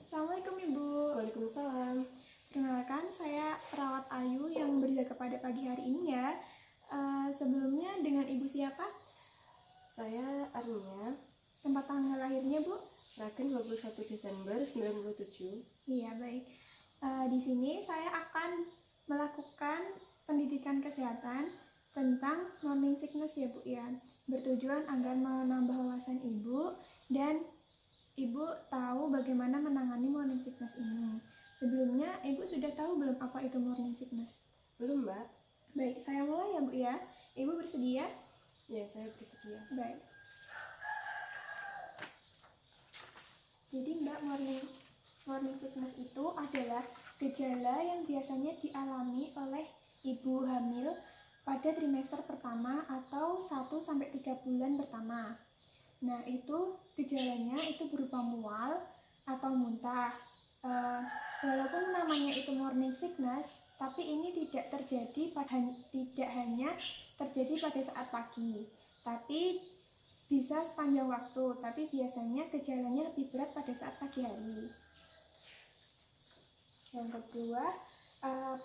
Assalamualaikum Ibu. Waalaikumsalam. Perkenalkan, saya perawat Ayu yang berjaga pada pagi hari ini ya. Sebelumnya dengan Ibu siapa? Saya Arnia. Tempat tanggal lahirnya Bu? Sragen 21 Desember 97. Iya baik. Di sini saya akan melakukan pendidikan kesehatan tentang morning sickness ya Bu ya. Bertujuan agar menambah wawasan Ibu dan Ibu tahu bagaimana menangani morning sickness ini. Sebelumnya Ibu sudah tahu belum apa itu morning sickness? Belum, Mbak? Baik, saya mulai ya Bu ya. Ibu bersedia? Ya, saya bersedia. Baik. Jadi Mbak, morning sickness itu adalah gejala yang biasanya dialami oleh ibu hamil pada trimester pertama atau 1-3 bulan pertama. Nah, itu gejalanya itu berupa mual atau muntah. Walaupun namanya itu morning sickness, tapi ini tidak hanya terjadi pada saat pagi, tapi bisa sepanjang waktu, tapi biasanya gejalanya lebih berat pada saat pagi hari. Yang kedua,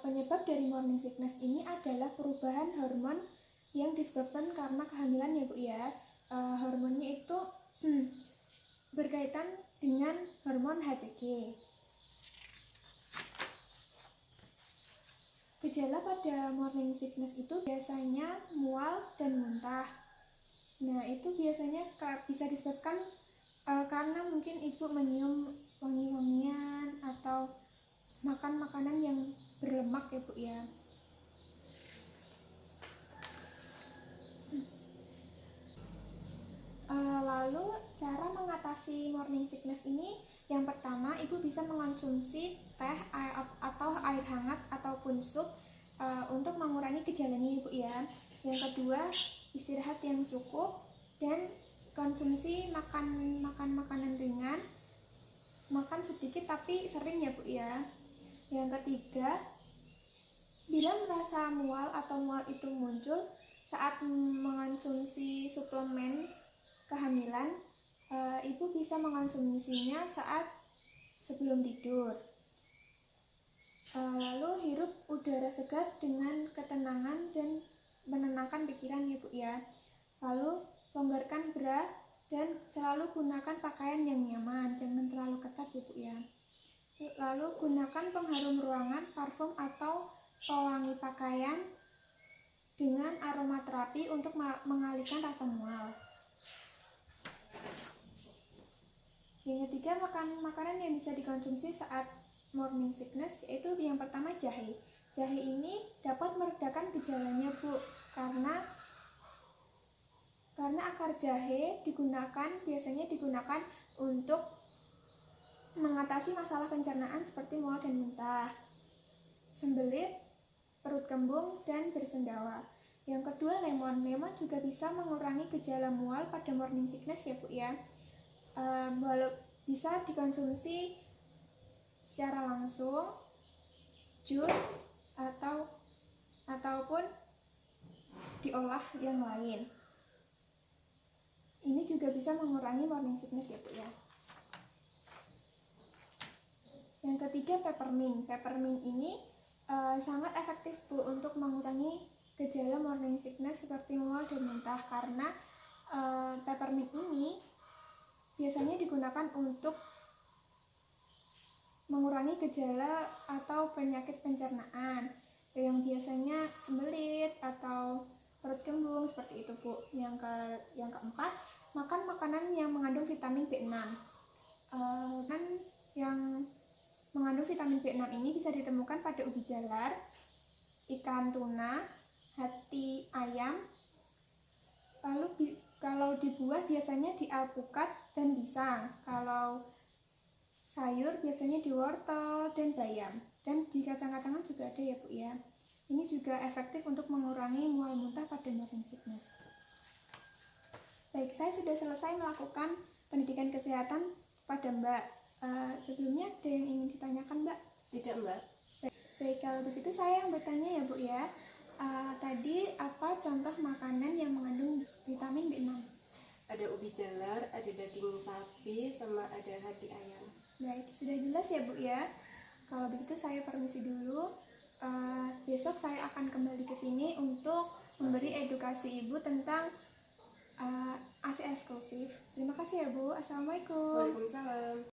penyebab dari morning sickness ini adalah perubahan hormon yang disebabkan karena kehamilan ya Bu ya. Hormonnya itu berkaitan dengan hormon HCG. Gejala pada morning sickness itu biasanya mual dan muntah. Nah, itu biasanya bisa disebabkan karena mungkin ibu menyium wangi-wangian atau makan makanan yang berlemak ya Bu ya. Lalu cara mengatasi morning sickness ini, yang pertama ibu bisa mengonsumsi teh atau air hangat ataupun sup untuk mengurangi gejalanya ibu ya. Yang kedua, istirahat yang cukup dan konsumsi makanan ringan, makan sedikit tapi sering ya Bu ya. Yang ketiga, bila merasa mual atau mual itu muncul saat mengonsumsi suplemen kehamilan, ibu bisa mengonsumsinya saat sebelum tidur. Lalu hirup udara segar dengan ketenangan dan menenangkan pikiran ya Bu ya. Lalu longgarkan bra dan selalu gunakan pakaian yang nyaman, jangan terlalu ketat ya Bu ya. Lalu gunakan pengharum ruangan, parfum atau pewangi pakaian dengan aromaterapi untuk mengalihkan rasa mual. Yang ketiga, makanan yang bisa dikonsumsi saat morning sickness yaitu yang pertama jahe. Jahe ini dapat meredakan gejalanya Bu, karena akar jahe biasanya digunakan untuk mengatasi masalah pencernaan seperti mual dan muntah, sembelit, perut kembung, dan bersendawa. Yang kedua, lemon juga bisa mengurangi gejala mual pada morning sickness ya Bu ya. Walau bisa dikonsumsi secara langsung, jus ataupun diolah yang lain. Ini juga bisa mengurangi morning sickness ya Bu ya. Yang ketiga, peppermint. Peppermint ini sangat efektif Bu untuk mengurangi gejala morning sickness seperti mual dan muntah, karena peppermint ini biasanya digunakan untuk mengurangi gejala atau penyakit pencernaan yang biasanya sembelit atau perut kembung seperti itu Bu. Yang keempat, makan makanan yang mengandung vitamin B6. Yang mengandung vitamin B6 ini bisa ditemukan pada ubi jalar, ikan tuna, hati ayam. Lalu kalau di buah biasanya di alpukat dan pisang. Kalau sayur biasanya di wortel dan bayam. Dan di kacang-kacangan juga ada ya Bu ya. Ini juga efektif untuk mengurangi mual muntah pada morning sickness. Baik, saya sudah selesai melakukan pendidikan kesehatan pada Mbak. Sebelumnya ada yang ingin ditanyakan Mbak? Tidak, Mbak. Baik, kalau begitu saya yang bertanya ya Bu ya. Tadi apa contoh makanan yang mengandung vitamin B6? Ada ubi jalar, ada daging sapi, sama ada hati ayam. Baik, sudah jelas ya Bu ya. Kalau begitu saya permisi dulu. Besok saya akan kembali ke sini untuk memberi edukasi Ibu tentang ASI eksklusif. Terima kasih ya Bu. Assalamualaikum. Waalaikumsalam.